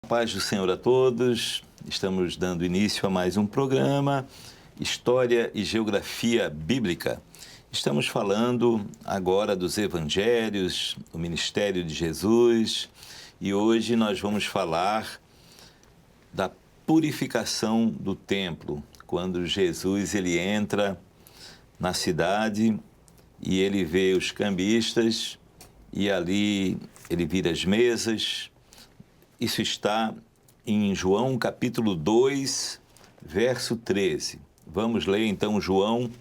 paz do Senhor a todos. Estamos dando início a mais um programa, História e Geografia Bíblica. Estamos falando agora dos Evangelhos, o ministério de Jesus, e hoje nós vamos falar da purificação do templo, quando Jesus ele entra na cidade e ele vê os cambistas e ali ele vira as mesas. Isso está em João capítulo 2, verso 13. Vamos ler então João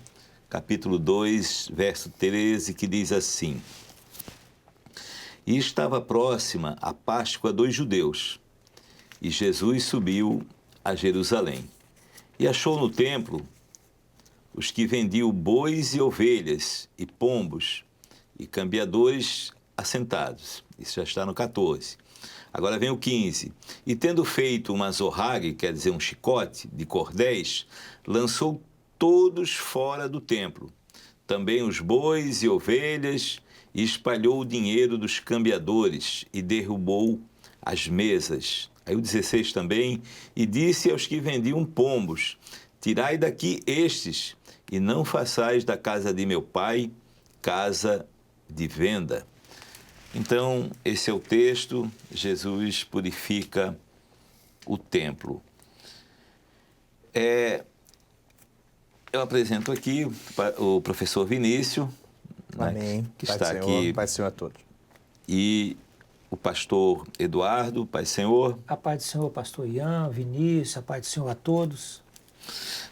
capítulo 2, verso 13, que diz assim: E estava próxima a Páscoa dos judeus, e Jesus subiu a Jerusalém, e achou no templo os que vendiam bois e ovelhas, e pombos, e cambiadores assentados. Isso já está no 14. Agora vem o 15. E tendo feito uma azorrague, quer dizer, um chicote de cordéis, lançou todos fora do templo, também os bois e ovelhas, e espalhou o dinheiro dos cambiadores, e derrubou as mesas. Aí o 16 também, e disse aos que vendiam pombos: Tirai daqui estes, e não façais da casa de meu pai casa de venda. Então, esse é o texto. Jesus purifica o templo. Eu apresento aqui o professor Vinícius, Amém. Que Pai está do Senhor, aqui, Pai do Senhor a todos. e o pastor Eduardo, Pai do Senhor. A paz do Senhor, pastor Ian, Vinícius, a paz do Senhor a todos.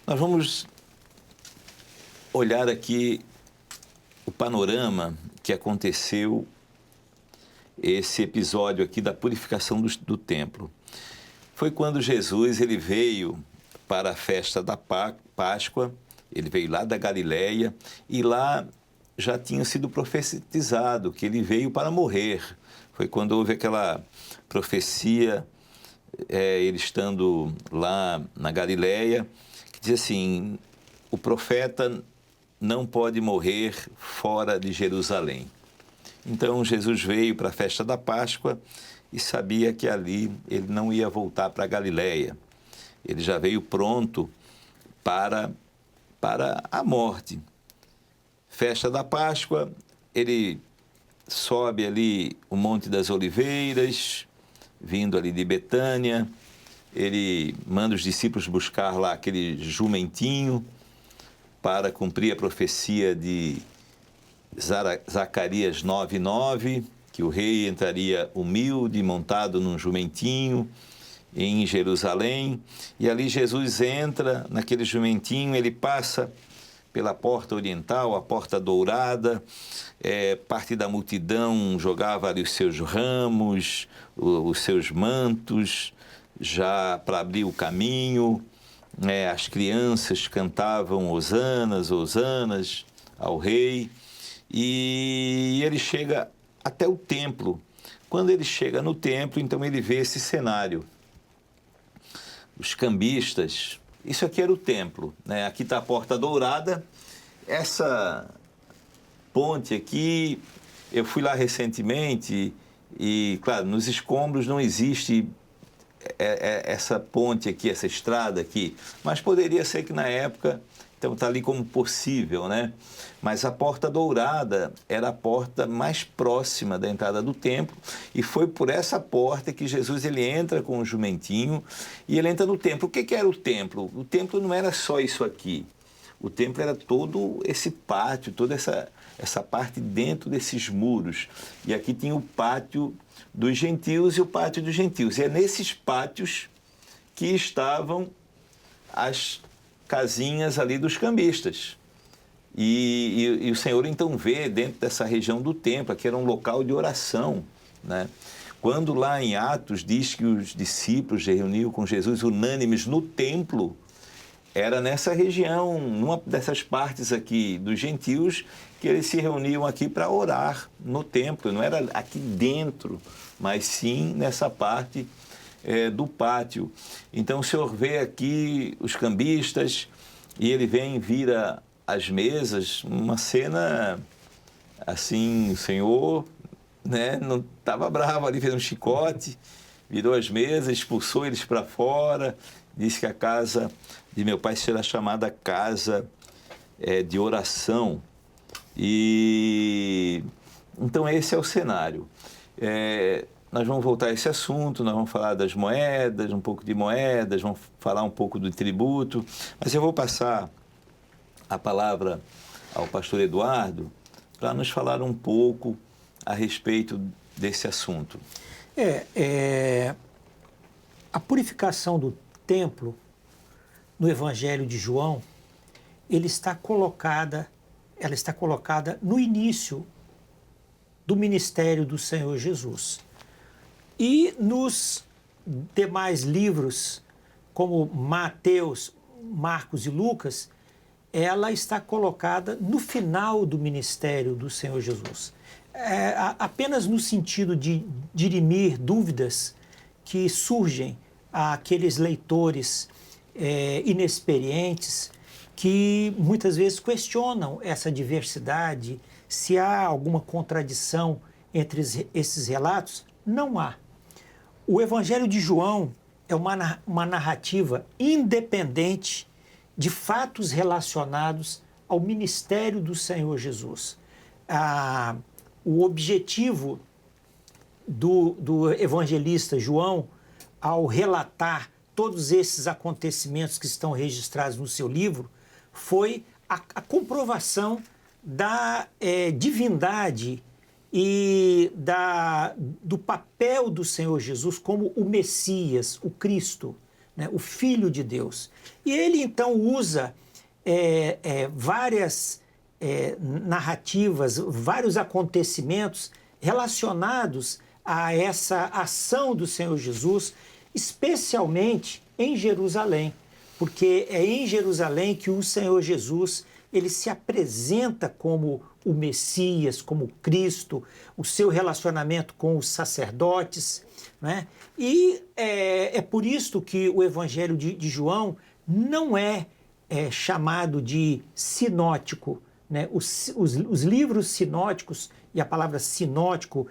Nós vamos olhar aqui o panorama que aconteceu, esse episódio aqui da purificação do templo. Foi quando Jesus ele veio para a festa da Páscoa, ele veio lá da Galileia, e lá já tinha sido profetizado que ele veio para morrer. Foi quando houve aquela profecia, ele estando lá na Galileia, que diz assim: o profeta não pode morrer fora de Jerusalém. Então Jesus veio para a festa da Páscoa e sabia que ali ele não ia voltar para a Galileia. Ele já veio pronto para a morte. Festa da Páscoa, ele sobe ali o Monte das Oliveiras, vindo ali de Betânia. Ele manda os discípulos buscar lá aquele jumentinho para cumprir a profecia de Zacarias 9:9, que o rei entraria humilde, montado num jumentinho, em Jerusalém. E ali Jesus entra naquele jumentinho, ele passa pela porta oriental, a porta dourada, parte da multidão jogava ali os seus ramos, os seus mantos, já para abrir o caminho. As crianças cantavam hosanas, hosanas ao rei. E ele chega até o templo. Quando ele chega no templo, então ele vê esse cenário. Os cambistas, isso aqui era o templo, né? Aqui está a Porta Dourada. Essa ponte aqui, eu fui lá recentemente e, claro, nos escombros não existe essa ponte aqui, essa estrada aqui, mas poderia ser que na época, então está ali como possível, né? Mas a Porta Dourada era a porta mais próxima da entrada do templo, e foi por essa porta que Jesus ele entra com o jumentinho e ele entra no templo. O que era o templo? O templo não era só isso aqui. O templo era todo esse pátio, toda essa parte dentro desses muros. E aqui tinha o pátio dos gentios e o pátio dos gentios. E é nesses pátios que estavam as casinhas ali dos cambistas. E o Senhor então vê dentro dessa região do templo, que era um local de oração, né? Quando lá em Atos diz que os discípulos se reuniam com Jesus unânimes no templo, era nessa região, numa dessas partes aqui dos gentios, que eles se reuniam aqui para orar no templo. Não era aqui dentro, mas sim nessa parte do pátio. Então o Senhor vê aqui os cambistas e ele vira as mesas, uma cena assim, o Senhor, né, não estava bravo ali, fez um chicote virou as mesas, expulsou eles para fora, disse que a casa de meu pai será chamada casa de oração. E então esse é o cenário. Nós vamos voltar a esse assunto, nós vamos falar das moedas, um pouco de moedas, vamos falar um pouco do tributo, mas eu vou passar a palavra ao pastor Eduardo para nos falar um pouco a respeito desse assunto. A purificação do templo no Evangelho de João, ela está colocada no início do ministério do Senhor Jesus. E nos demais livros, como Mateus, Marcos e Lucas, ela está colocada no final do ministério do Senhor Jesus. Apenas no sentido de dirimir dúvidas que surgem àqueles leitores inexperientes que muitas vezes questionam essa diversidade, se há alguma contradição entre esses relatos. Não há. O Evangelho de João é uma narrativa independente de fatos relacionados ao ministério do Senhor Jesus. O objetivo do evangelista João, ao relatar todos esses acontecimentos que estão registrados no seu livro, foi a comprovação da divindade e do papel do Senhor Jesus como o Messias, o Cristo, né, o Filho de Deus. E ele então usa várias narrativas, vários acontecimentos relacionados a essa ação do Senhor Jesus, especialmente em Jerusalém, porque é em Jerusalém que o Senhor Jesus ele se apresenta como o Messias, como Cristo, o seu relacionamento com os sacerdotes, né? E é por isso que o Evangelho de João não é chamado de sinótico, né? Os livros sinóticos, e a palavra sinótico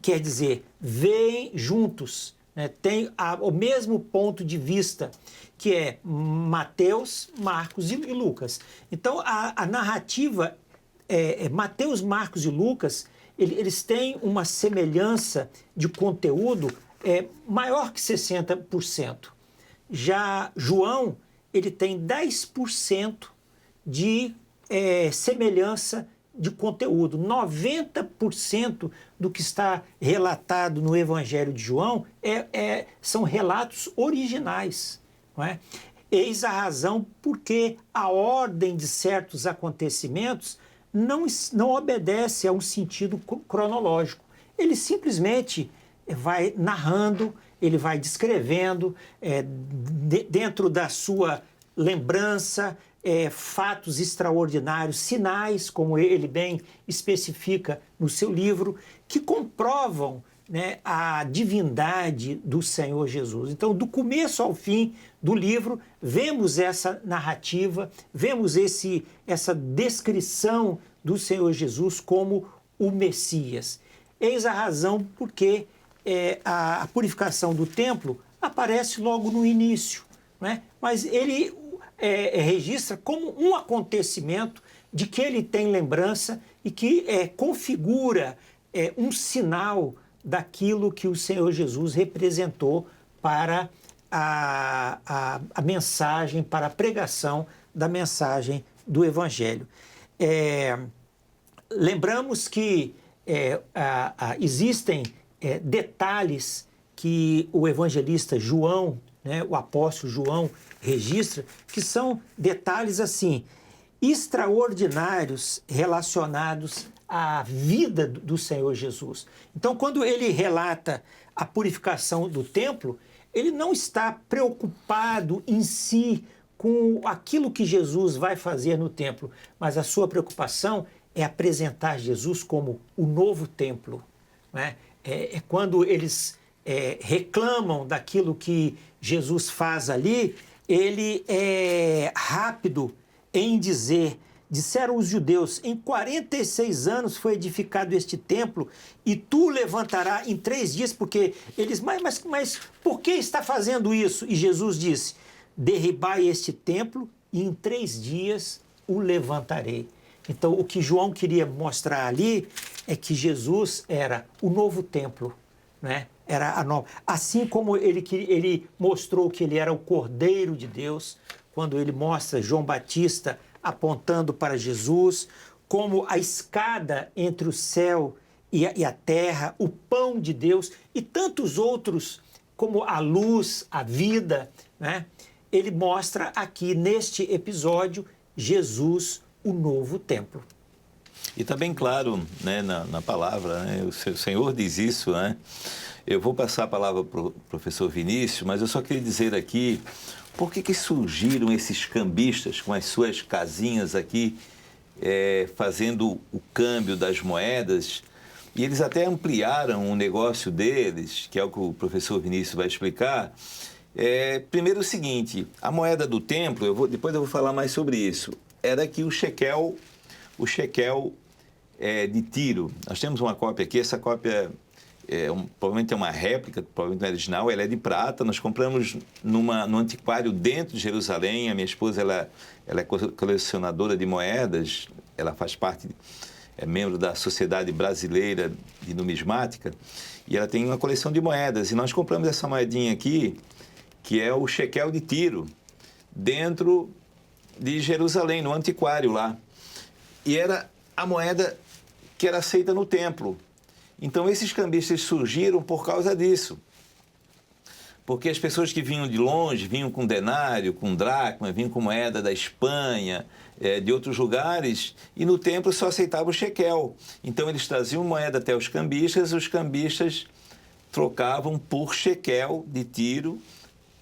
quer dizer vêm juntos, né? Tem o mesmo ponto de vista, que é Mateus, Marcos e Lucas. Então, a narrativa, Mateus, Marcos e Lucas, eles têm uma semelhança de conteúdo maior que 60%. Já João, ele tem 10% de semelhança de conteúdo. 90% do que está relatado no Evangelho de João são relatos originais. Não é? Eis a razão porque a ordem de certos acontecimentos não obedece a um sentido cronológico. Ele simplesmente vai narrando, ele vai descrevendo, dentro da sua lembrança, fatos extraordinários, sinais, como ele bem especifica no seu livro, que comprovam, né, a divindade do Senhor Jesus. Então, do começo ao fim do livro, vemos essa narrativa, vemos essa descrição do Senhor Jesus como o Messias. Eis a razão porque a purificação do templo aparece logo no início, né? Mas ele registra como um acontecimento de que ele tem lembrança e que configura um sinal daquilo que o Senhor Jesus representou para a mensagem, para a pregação da mensagem do Evangelho. Lembramos que existem detalhes que o evangelista João, né, o apóstolo João, registra, que são detalhes assim, extraordinários relacionados à vida do Senhor Jesus. Então, quando ele relata a purificação do templo, ele não está preocupado em si com aquilo que Jesus vai fazer no templo, mas a sua preocupação é apresentar Jesus como o novo templo, né? Quando eles reclamam daquilo que Jesus faz ali, ele é rápido em dizer disseram os judeus, em 46 anos foi edificado este templo e tu levantarás em 3 dias, porque eles, mas por que está fazendo isso? E Jesus disse, derribai este templo e em 3 dias o levantarei. Então, o que João queria mostrar ali é que Jesus era o novo templo, né? Era a nova. Assim como ele mostrou que ele era o Cordeiro de Deus, quando ele mostra João Batista apontando para Jesus, como a escada entre o céu e a terra, o pão de Deus e tantos outros, como a luz, a vida, né? Ele mostra aqui neste episódio Jesus, o novo templo. E está bem claro, né, na palavra, né? O Senhor diz isso, né? Eu vou passar a palavra para o professor Vinícius, mas eu só queria dizer aqui, por que surgiram esses cambistas com as suas casinhas aqui, fazendo o câmbio das moedas, e eles até ampliaram o negócio deles, que é o que o professor Vinícius vai explicar. Primeiro o seguinte, a moeda do templo, depois eu vou falar mais sobre isso, era que o shekel de Tiro. Nós temos uma cópia aqui, essa cópia provavelmente é uma réplica, provavelmente não é original, ela é de prata, nós compramos no antiquário dentro de Jerusalém, a minha esposa ela é colecionadora de moedas, ela faz parte, é membro da Sociedade Brasileira de Numismática, e ela tem uma coleção de moedas, e nós compramos essa moedinha aqui, que é o shekel de Tiro, dentro de Jerusalém, no antiquário lá. E era a moeda que era aceita no templo. Então, esses cambistas surgiram por causa disso. Porque as pessoas que vinham de longe, vinham com denário, com dracma, vinham com moeda da Espanha, de outros lugares, e no templo só aceitavam o shekel. Então, eles traziam moeda até os cambistas trocavam por shekel de Tiro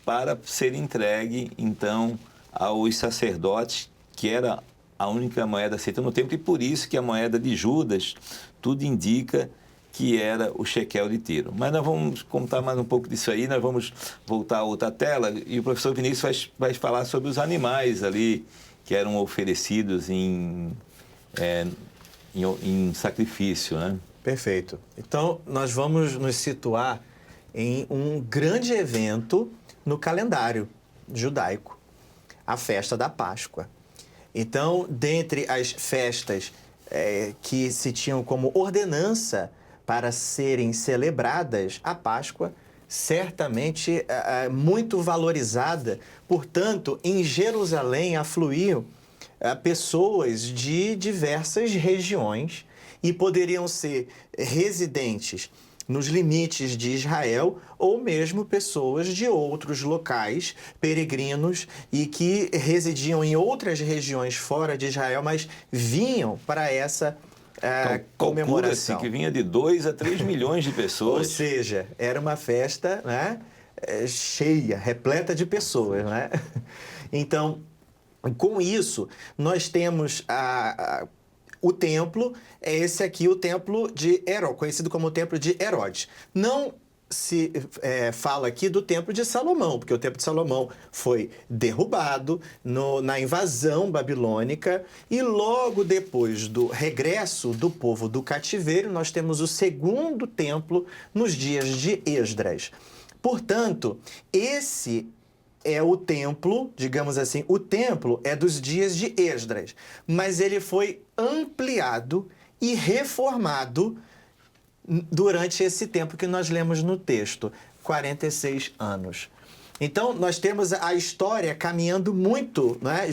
para ser entregue, então, aos sacerdotes, que era a única moeda aceita no templo, e por isso que a moeda de Judas, tudo indica que era o shekel de Tiro. Mas nós vamos contar mais um pouco disso aí, nós vamos voltar a outra tela, e o professor Vinícius vai falar sobre os animais ali, que eram oferecidos em sacrifício, né? Perfeito. Então, nós vamos nos situar em um grande evento no calendário judaico, a festa da Páscoa. Então, dentre as festas que se tinham como ordenança para serem celebradas, a Páscoa certamente muito valorizada. Portanto, em Jerusalém afluíam pessoas de diversas regiões e poderiam ser residentes nos limites de Israel, ou mesmo pessoas de outros locais, peregrinos, e que residiam em outras regiões fora de Israel, mas vinham para essa comemoração. Calcula-se que vinha de 2 a 3 milhões de pessoas. Ou seja, era uma festa, né, cheia, repleta de pessoas, né? Então, com isso, nós temos o templo, é esse aqui, o templo de Herodes, conhecido como o templo de Herodes. Não se fala aqui do templo de Salomão, porque o templo de Salomão foi derrubado na invasão babilônica, e logo depois do regresso do povo do cativeiro, nós temos o segundo templo nos dias de Esdras. Portanto, esse é o templo, digamos assim, o templo é dos dias de Esdras, mas ele foi ampliado e reformado durante esse tempo que nós lemos no texto, 46 anos. Então, nós temos a história caminhando muito, né,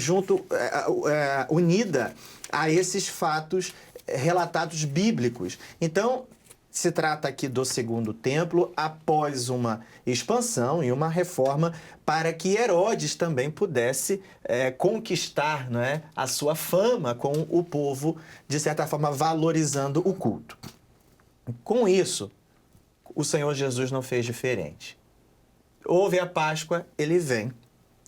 unida a esses fatos relatados bíblicos. Então, se trata aqui do segundo templo, após uma expansão e uma reforma, para que Herodes também pudesse conquistar, né, a sua fama com o povo, de certa forma valorizando o culto. Com isso, o Senhor Jesus não fez diferente. Houve a Páscoa, ele vem.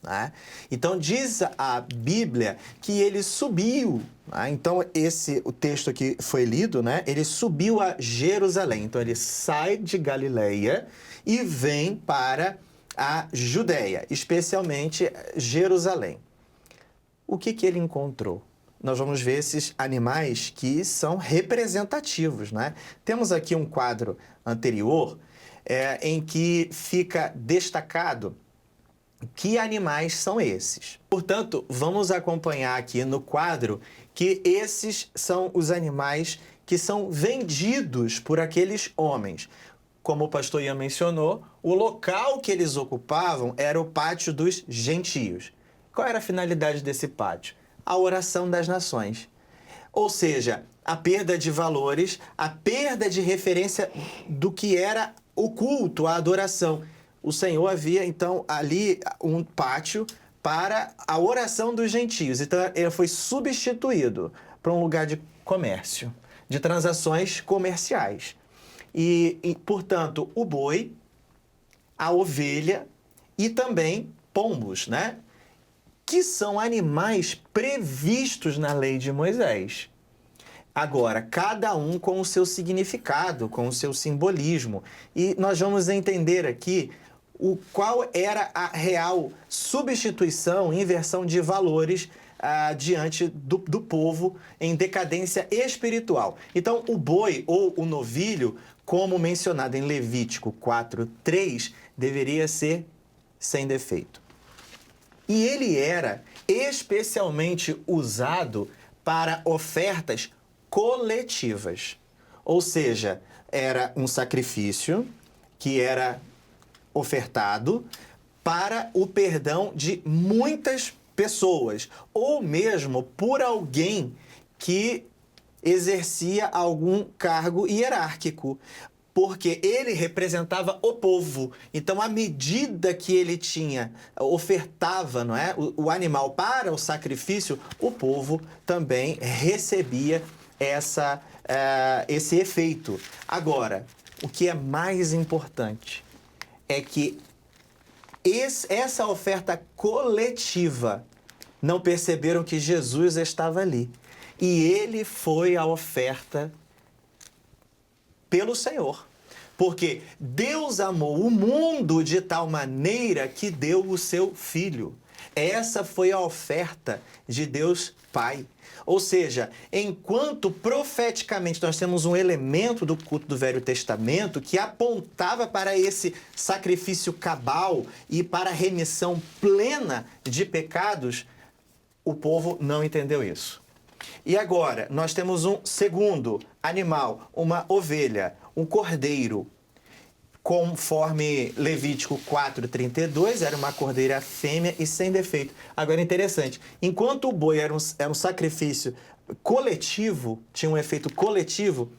Né? Então, diz a Bíblia que ele subiu. Né? Então, o texto que foi lido, né? Ele subiu a Jerusalém. Então, ele sai de Galileia e vem para a Judéia, especialmente Jerusalém. O que ele encontrou? nós vamos ver esses animais que são representativos, né? Temos aqui um quadro anterior em que fica destacado que animais são esses. Portanto, vamos acompanhar aqui no quadro que esses são os animais que são vendidos por aqueles homens. Como o pastor Ian mencionou, o local que eles ocupavam era o pátio dos gentios. Qual era a finalidade desse pátio? A oração das nações. Ou seja, a perda de valores, a perda de referência do que era o culto, a adoração. O Senhor havia, então, ali um pátio para a oração dos gentios. Então, ele foi substituído para um lugar de comércio, de transações comerciais. Portanto, o boi, a ovelha e também pombos, né? Que são animais previstos na lei de Moisés. Agora, cada um com o seu significado, com o seu simbolismo. E nós vamos entender aqui qual era a real substituição, inversão de valores diante do povo em decadência espiritual. Então, o boi ou o novilho, como mencionado em Levítico 4:3, deveria ser sem defeito. E ele era especialmente usado para ofertas coletivas. Ou seja, era um sacrifício que era ofertado para o perdão de muitas pessoas, ou mesmo por alguém que exercia algum cargo hierárquico, porque ele representava o povo. Então, à medida que ele ofertava, não é, o animal para o sacrifício, o povo também recebia esse efeito. Agora, o que é mais importante é que essa oferta coletiva não perceberam que Jesus estava ali. E ele foi a oferta pelo Senhor. Porque Deus amou o mundo de tal maneira que deu o seu Filho. Essa foi a oferta de Deus Pai. Ou seja, enquanto profeticamente nós temos um elemento do culto do Velho Testamento que apontava para esse sacrifício cabal e para a remissão plena de pecados, o povo não entendeu isso. E agora, nós temos um segundo animal, uma ovelha, um cordeiro. Conforme Levítico 4:32, era uma cordeira fêmea e sem defeito. Agora, interessante, enquanto o boi era um sacrifício coletivo, tinha um efeito coletivo,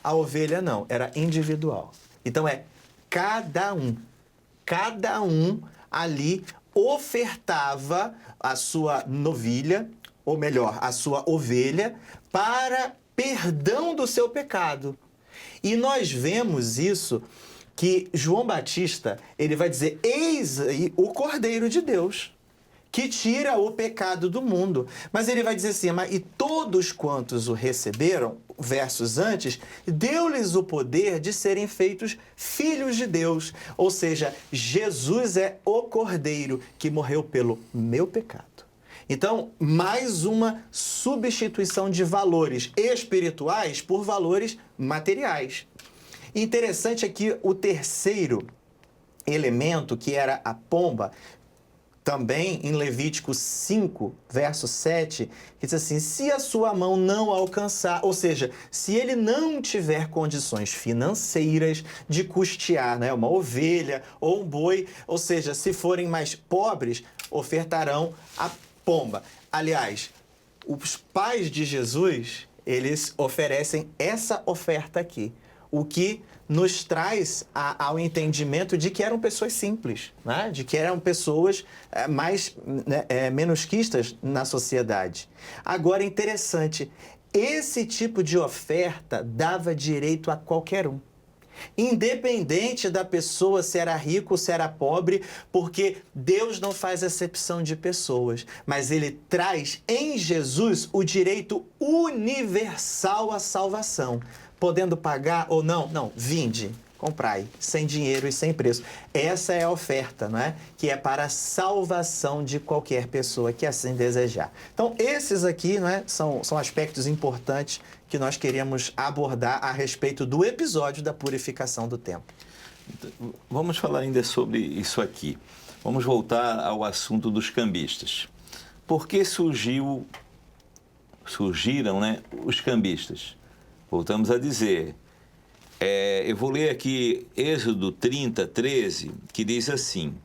a ovelha não, era individual. Então, cada um ali ofertava a sua novilha, ou melhor, a sua ovelha, para perdão do seu pecado. E nós vemos isso, que João Batista, ele vai dizer, eis aí o Cordeiro de Deus, que tira o pecado do mundo. Mas ele vai dizer assim, e todos quantos o receberam, versos antes, deu-lhes o poder de serem feitos filhos de Deus. Ou seja, Jesus é o Cordeiro que morreu pelo meu pecado. Então, mais uma substituição de valores espirituais por valores materiais. Interessante aqui o terceiro elemento, que era a pomba, também em Levítico 5, verso 7, que diz assim, se a sua mão não alcançar, ou seja, se ele não tiver condições financeiras de custear, né, uma ovelha ou um boi, ou seja, se forem mais pobres, ofertarão a pomba. Aliás, os pais de Jesus, eles oferecem essa oferta aqui, o que nos traz ao entendimento de que eram pessoas simples, né? De que eram pessoas menosquistas na sociedade. Agora, interessante, esse tipo de oferta dava direito a qualquer um. Independente da pessoa se era rico ou se era pobre, porque Deus não faz acepção de pessoas, mas Ele traz em Jesus o direito universal à salvação. Podendo pagar ou não? Não, vinde, comprai, sem dinheiro e sem preço. Essa é a oferta, não é? Que é para a salvação de qualquer pessoa que assim desejar. Então, esses aqui, não é? São aspectos importantes que nós queríamos abordar a respeito do episódio da purificação do templo. Vamos falar ainda sobre isso aqui. Vamos voltar ao assunto dos cambistas. Por que surgiram, né, os cambistas? Voltamos a dizer, eu vou ler aqui Êxodo 30, 13, que diz assim: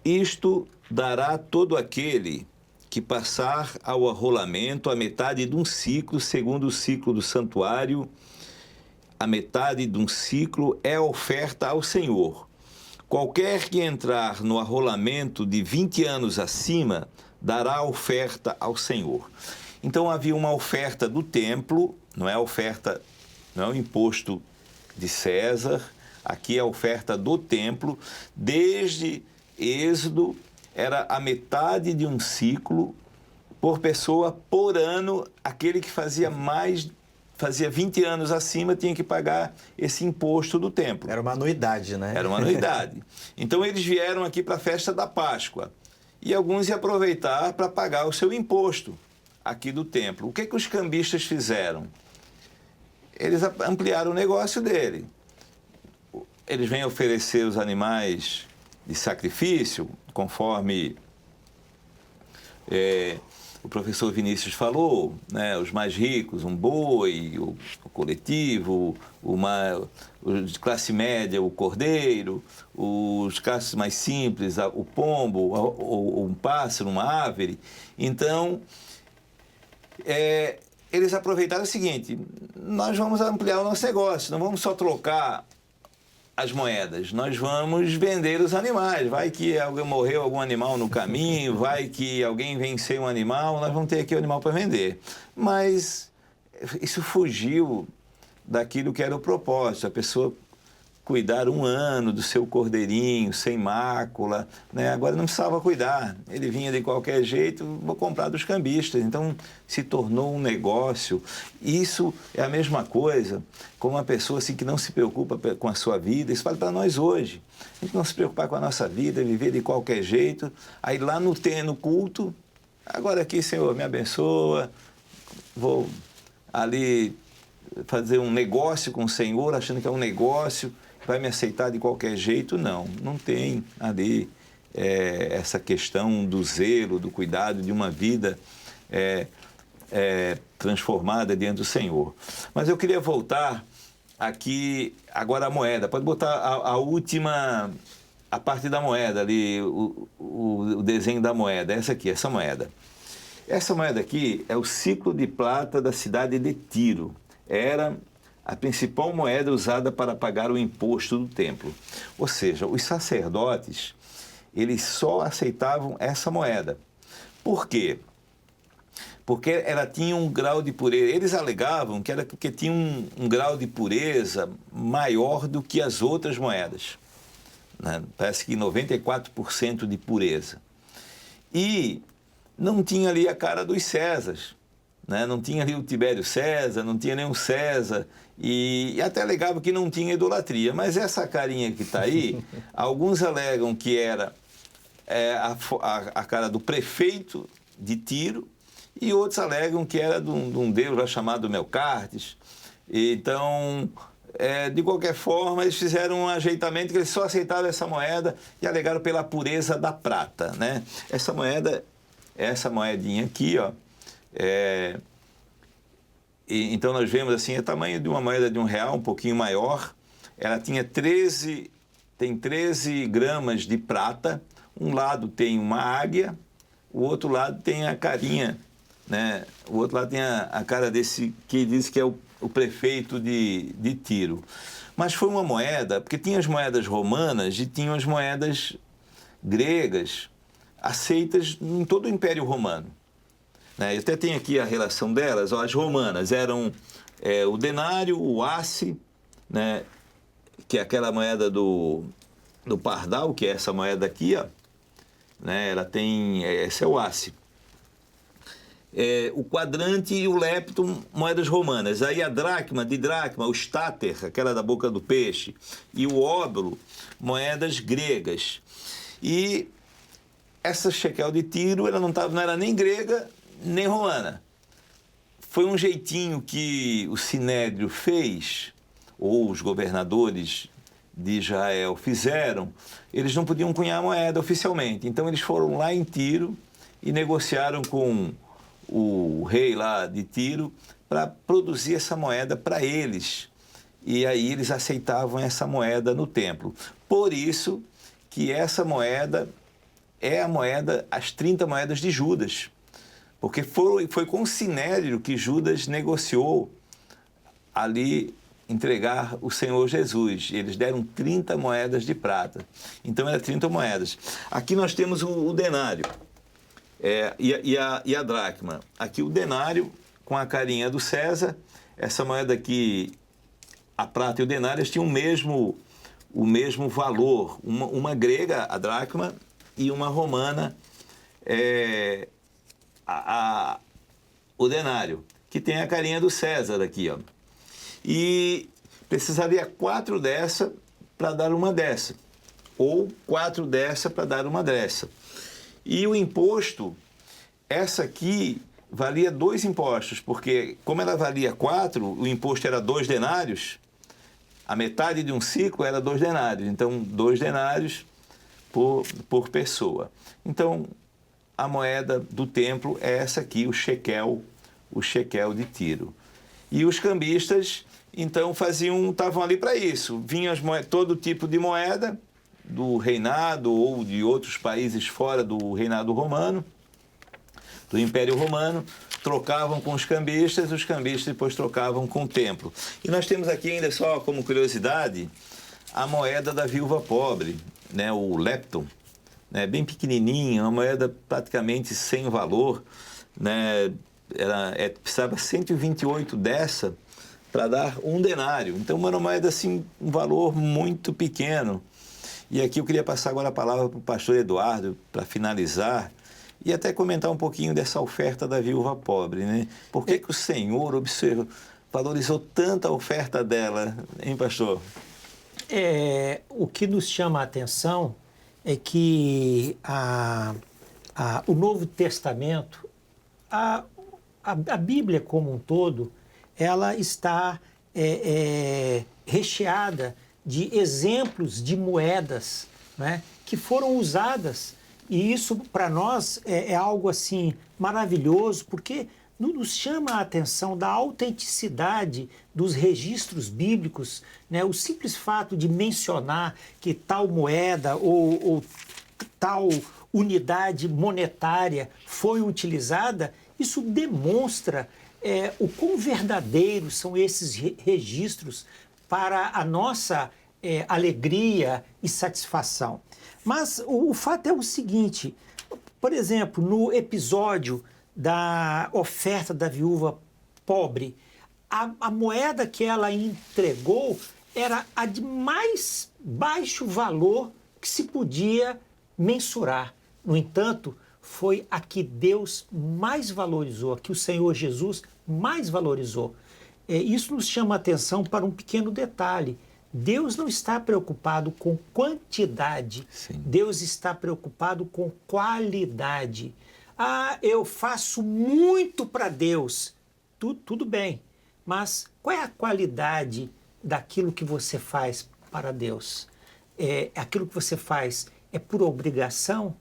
isto dará todo aquele que passar ao arrolamento a metade de um ciclo, segundo o ciclo do santuário, a metade de um ciclo é oferta ao Senhor. Qualquer que entrar no arrolamento de 20 anos acima, dará oferta ao Senhor. Então havia uma oferta do templo, não é oferta, não é o imposto de César, aqui é a oferta do templo. Desde Êxodo era a metade de um ciclo por pessoa por ano. Aquele que fazia 20 anos acima tinha que pagar esse imposto do templo. Era uma anuidade, né? Era uma anuidade. Então eles vieram aqui para a festa da Páscoa e alguns iam aproveitar para pagar o seu imposto aqui do templo. O que os cambistas fizeram? Eles ampliaram o negócio dele. Eles vêm oferecer os animais de sacrifício, conforme o professor Vinícius falou, né, os mais ricos, um boi, o coletivo, o de classe média, o cordeiro, os classes mais simples, o pombo, ou um pássaro, uma ave. Então, eles aproveitaram o seguinte: nós vamos ampliar o nosso negócio, não vamos só trocar as moedas, nós vamos vender os animais. Vai que morreu algum animal no caminho, vai que alguém venceu um animal, nós vamos ter aqui o animal para vender. Mas isso fugiu daquilo que era o propósito, a pessoa cuidar um ano do seu cordeirinho, sem mácula, né? Agora não precisava cuidar, ele vinha de qualquer jeito, vou comprar dos cambistas. Então se tornou um negócio. Isso é a mesma coisa com uma pessoa assim, que não se preocupa com a sua vida. Isso vale para nós hoje. A gente não se preocupar com a nossa vida, viver de qualquer jeito, aí lá no culto, agora aqui, Senhor, me abençoa, vou ali fazer um negócio com o Senhor, achando que é um negócio, vai me aceitar de qualquer jeito. Não tem ali essa questão do zelo, do cuidado de uma vida transformada diante do Senhor. Mas eu queria voltar aqui agora à moeda. Pode botar a última, a parte da moeda ali, o desenho da moeda, essa moeda. Essa moeda aqui é o ciclo de prata da cidade de Tiro. Era a principal moeda usada para pagar o imposto do templo. Ou seja, os sacerdotes, eles só aceitavam essa moeda. Por quê? Porque ela tinha um grau de pureza. Eles alegavam que era porque tinha um grau de pureza maior do que as outras moedas, né? Parece que 94% de pureza. E não tinha ali a cara dos Césares, né? Não tinha ali o Tibério César, não tinha nenhum César, e até alegava que não tinha idolatria. Mas essa carinha que está aí, alguns alegam que era a cara do prefeito de Tiro, e outros alegam que era de um deus lá chamado Melcartes. Então, de qualquer forma, eles fizeram um ajeitamento que eles só aceitavam essa moeda e alegaram pela pureza da prata, né? Essa moeda, essa moedinha aqui, ó, então nós vemos assim, o tamanho de uma moeda de R$1, um pouquinho maior. Ela tinha 13 gramas de prata. Um lado tem uma águia, o outro lado tem a carinha, né? O outro lado tem a cara desse que diz que é o prefeito de Tiro. Mas foi uma moeda, porque tinha as moedas romanas e tinha as moedas gregas aceitas em todo o Império Romano. Eu até tenho aqui a relação delas. As romanas eram o denário, o asse, né, que é aquela moeda do pardal, que é essa moeda aqui, ó, né, ela tem, esse é o asse. o quadrante e o lepton, moedas romanas. Aí a dracma, de dracma, o stater, aquela da boca do peixe, e o óbolo, moedas gregas. E essa shekel de Tiro, ela não era nem grega, nem romana. Foi um jeitinho que o Sinédrio fez, ou os governadores de Israel fizeram. Eles não podiam cunhar moeda oficialmente, então eles foram lá em Tiro e negociaram com o rei lá de Tiro para produzir essa moeda para eles. E aí eles aceitavam essa moeda no templo. Por isso que essa moeda é a moeda, as 30 moedas de Judas. Porque foi com o Sinédrio que Judas negociou ali entregar o Senhor Jesus. Eles deram 30 moedas de prata. Então, era 30 moedas. Aqui nós temos o denário. E a dracma. Aqui o denário com a carinha do César. Essa moeda aqui, a prata e o denário, tinham o mesmo valor. Uma grega, a dracma, e uma romana, o denário, que tem a carinha do César aqui, ó. E precisaria 4 dessa para dar uma dessa, ou 4 dessa para dar uma dessa. E o imposto, essa aqui valia 2 impostos, porque como ela valia 4, o imposto era 2 denários, a metade de um ciclo era 2 denários, então 2 denários por pessoa. Então, a moeda do templo é essa aqui, o shekel de Tiro. E os cambistas, então, estavam ali para isso. Vinham todo tipo de moeda do reinado ou de outros países fora do reinado romano, do Império Romano, trocavam com os cambistas depois trocavam com o templo. E nós temos aqui ainda, só como curiosidade, a moeda da viúva pobre, né, o lepton, né, bem pequenininha, uma moeda praticamente sem valor, né, precisava 128 dessa para dar um denário. Então, uma moeda assim, um valor muito pequeno. E aqui eu queria passar agora a palavra para o pastor Eduardo, para finalizar, e até comentar um pouquinho dessa oferta da viúva pobre, né? Por que o Senhor valorizou tanto a oferta dela, hein, pastor? O que nos chama a atenção é que o Novo Testamento, a Bíblia como um todo, ela está recheada de exemplos de moedas, né, que foram usadas. E isso, para nós, é algo assim maravilhoso, porque nos chama a atenção da autenticidade dos registros bíblicos, né? O simples fato de mencionar que tal moeda ou tal unidade monetária foi utilizada, isso demonstra o quão verdadeiros são esses registros para a nossa alegria e satisfação. Mas o fato é o seguinte, por exemplo, no episódio da oferta da viúva pobre, a moeda que ela entregou era a de mais baixo valor que se podia mensurar. No entanto, foi a que Deus mais valorizou, a que o Senhor Jesus mais valorizou. Isso nos chama a atenção para um pequeno detalhe. Deus não está preocupado com quantidade, Sim. Deus está preocupado com qualidade. Eu faço muito para Deus. Tudo bem, mas qual é a qualidade daquilo que você faz para Deus? Aquilo que você faz é por obrigação?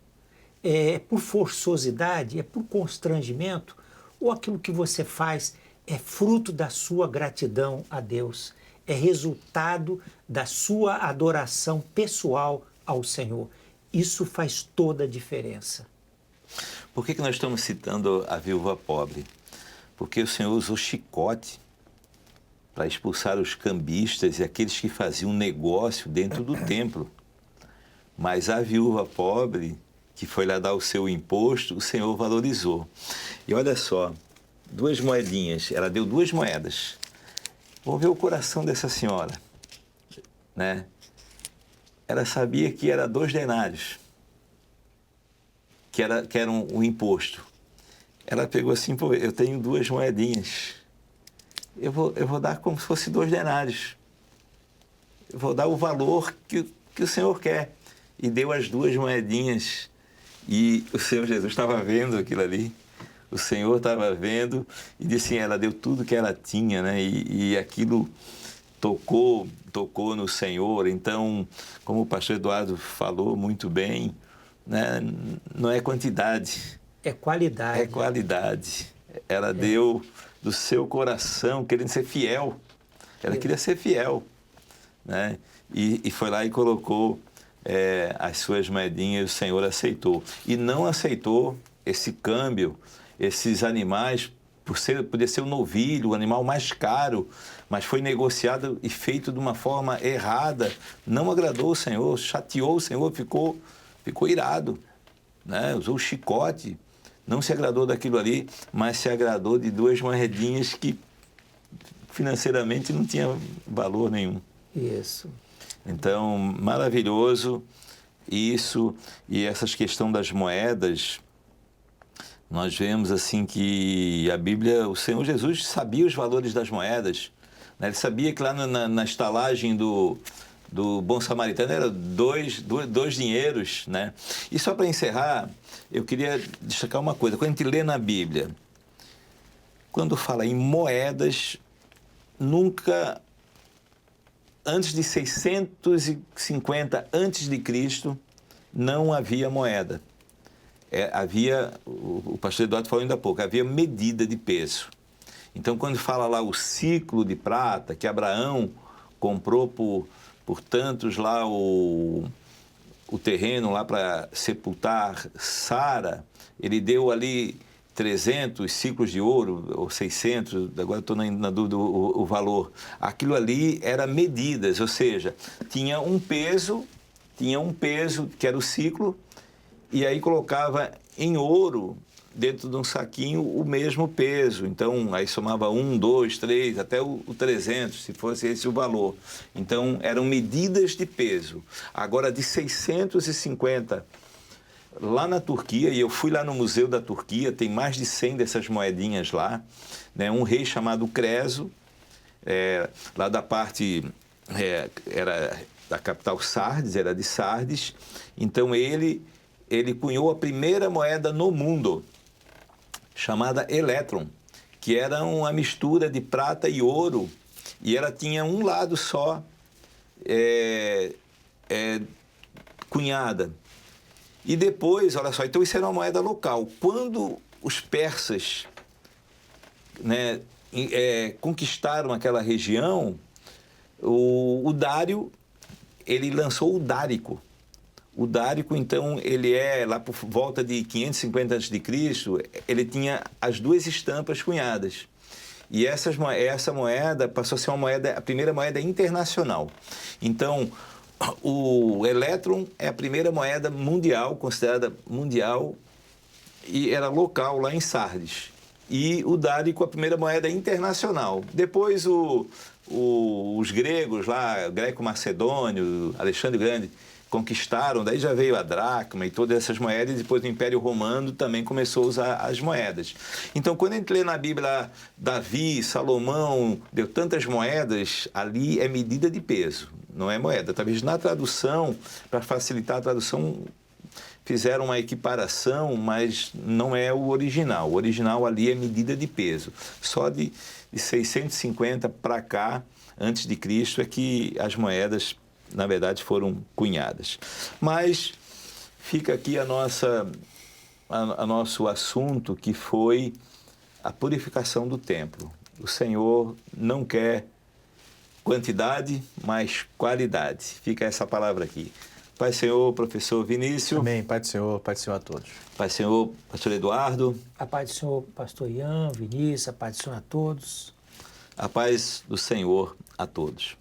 É por forçosidade? É por constrangimento? Ou aquilo que você faz é fruto da sua gratidão a Deus? É resultado da sua adoração pessoal ao Senhor? Isso faz toda a diferença. Por que nós estamos citando a viúva pobre? Porque o Senhor usou chicote para expulsar os cambistas e aqueles que faziam negócio dentro do templo. Mas a viúva pobre, que foi lá dar o seu imposto, o Senhor valorizou. E olha só, 2 moedinhas, ela deu 2 moedas. Vamos ver o coração dessa senhora, né? Ela sabia que era 2 denários, que era um imposto. ela pegou assim, pô, eu tenho 2 moedinhas. Eu vou dar como se fosse 2 denários. Eu vou dar o valor que o Senhor quer. E deu as 2 moedinhas. E o Senhor Jesus estava vendo aquilo ali. O Senhor estava vendo e disse, ela deu tudo que ela tinha, né? E aquilo tocou no Senhor. Então, como o pastor Eduardo falou muito bem, né? Não é quantidade. É qualidade. É qualidade. Ela deu do seu coração, querendo ser fiel. Ela queria ser fiel, né? E foi lá e colocou as suas moedinhas, e o Senhor aceitou. E não aceitou esse câmbio, esses animais, podia ser um novilho, o animal mais caro, mas foi negociado e feito de uma forma errada. Não agradou o Senhor, chateou o Senhor, ficou irado, né? Usou o chicote. Não se agradou daquilo ali, mas se agradou de 2 moedinhas que financeiramente não tinha valor nenhum. Isso. Então, maravilhoso isso. E essa questão das moedas, nós vemos assim que a Bíblia, o Senhor Jesus sabia os valores das moedas, né? Ele sabia que lá na estalagem do Bom Samaritano era 2 dinheiros, né? E só para encerrar, eu queria destacar uma coisa. Quando a gente lê na Bíblia, quando fala em moedas, nunca antes de 650 a.C., não havia moeda. Havia, o pastor Eduardo falou ainda há pouco, havia medida de peso. Então, quando fala lá o ciclo de prata, que Abraão comprou por tantos lá o terreno lá para sepultar Sara, ele deu ali 300 ciclos de ouro, ou 600, agora estou na dúvida o valor. Aquilo ali era medidas, ou seja, tinha um peso que era o ciclo, e aí colocava em ouro, dentro de um saquinho, o mesmo peso. Então, aí somava 1, 2, 3, até o 300, se fosse esse o valor. Então, eram medidas de peso. Agora, de 650, lá na Turquia, e eu fui lá no Museu da Turquia, tem mais de 100 dessas moedinhas lá, né? Um rei chamado Creso, lá da parte, era da capital Sardes, era de Sardes. Então, ele cunhou a primeira moeda no mundo, chamada elétron, que era uma mistura de prata e ouro, e ela tinha um lado só cunhada. E depois, olha só, então isso era uma moeda local. Quando os persas, né, conquistaram aquela região, o Dário, ele lançou o dárico. O dárico, então, ele lá por volta de 550 a.C., ele tinha as 2 estampas cunhadas. E essa moeda passou a ser a primeira moeda internacional. Então, o elétron é a primeira moeda mundial, considerada mundial, e era local lá em Sardes. E o dárico, a primeira moeda internacional. Depois, os gregos lá, greco-macedônio, Alexandre o Grande, conquistaram, daí já veio a dracma e todas essas moedas, e depois o Império Romano também começou a usar as moedas. Então, quando a gente lê na Bíblia Davi, Salomão, deu tantas moedas, ali é medida de peso, não é moeda. Talvez na tradução, para facilitar a tradução, fizeram uma equiparação, mas não é o original. O original ali é medida de peso. Só de 650 para cá, antes de Cristo, é que as moedas, na verdade, foram cunhadas. Mas fica aqui nosso assunto, que foi a purificação do templo. O Senhor não quer quantidade, mas qualidade. Fica essa palavra aqui. Pai Senhor, professor Vinícius. Amém. Pai do Senhor a todos. Pai Senhor, pastor Eduardo. A paz do Senhor, pastor Ian, Vinícius, a paz do Senhor a todos. A paz do Senhor a todos.